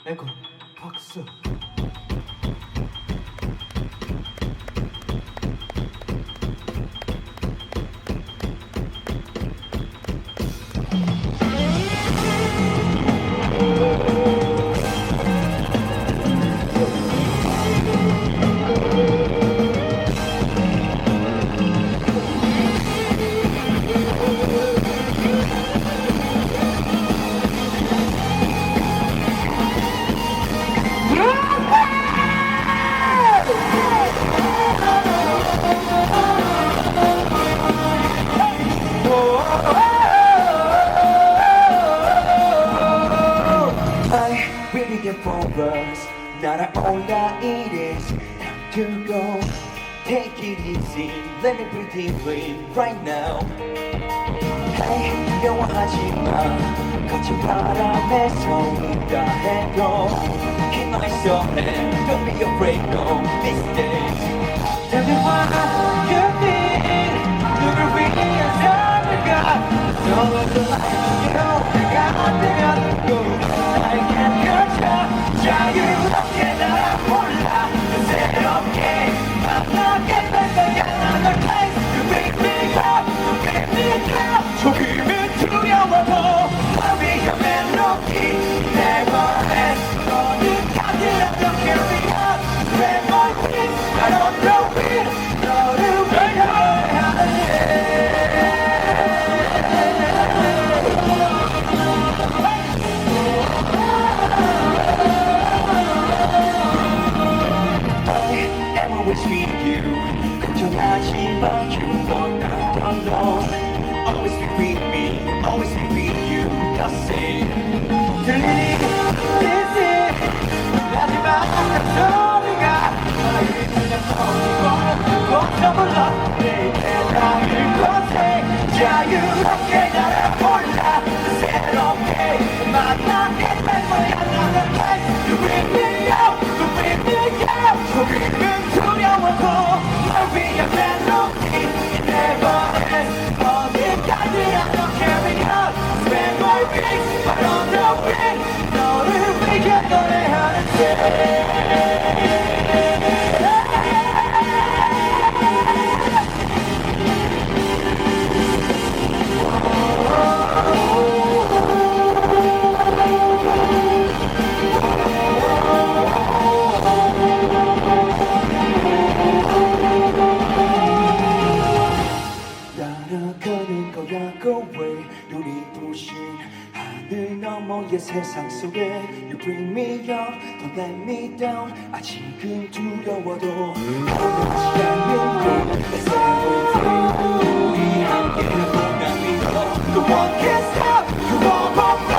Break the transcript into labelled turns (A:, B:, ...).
A: 에고 박수.
B: Not all that it is time to go. Take it easy, let me breathe deeply right now. Hey, 영화하지마 거친 바람에서 운다 해도 Keep my soul and don't be afraid of mistakes. Tell me what you need, 누굴 위한 삶을까? Solo the life you know, 내가 안 되면 꼭 I can't control. 자유롭게 날아올라 새롭게 만나게 될 거야 another place You pick me up, you pick me up 조금은 두려워도 날 위한 멜로디 Never end 너는 가득한 carry on Spread my wings out on the wind 너를 위하여 Always with you 걱정하지마 You are not alone Always be with me Always be with you Just say 들리니 들리지 하지마 소리가 너의 그냥 터지고 멈춰볼라 내 세상을 곳에 자유롭게 날아올라 새롭게 만나게 될 거야 Another place You bring me out You bring me out 조금은 두려워도 널 위한 멜로디 Never ends 어디까지나 너 carry on Spread my wings out on the wind 너를 위해 노래하는 날아가는 거야 go away 눈이 부신 하늘 너머의 세상 속에 You bring me up, don't let me down 아직은 두려워도 변하지 않는 내 새로운 우리 함께 보다 믿어 The one can't stop, you won't go back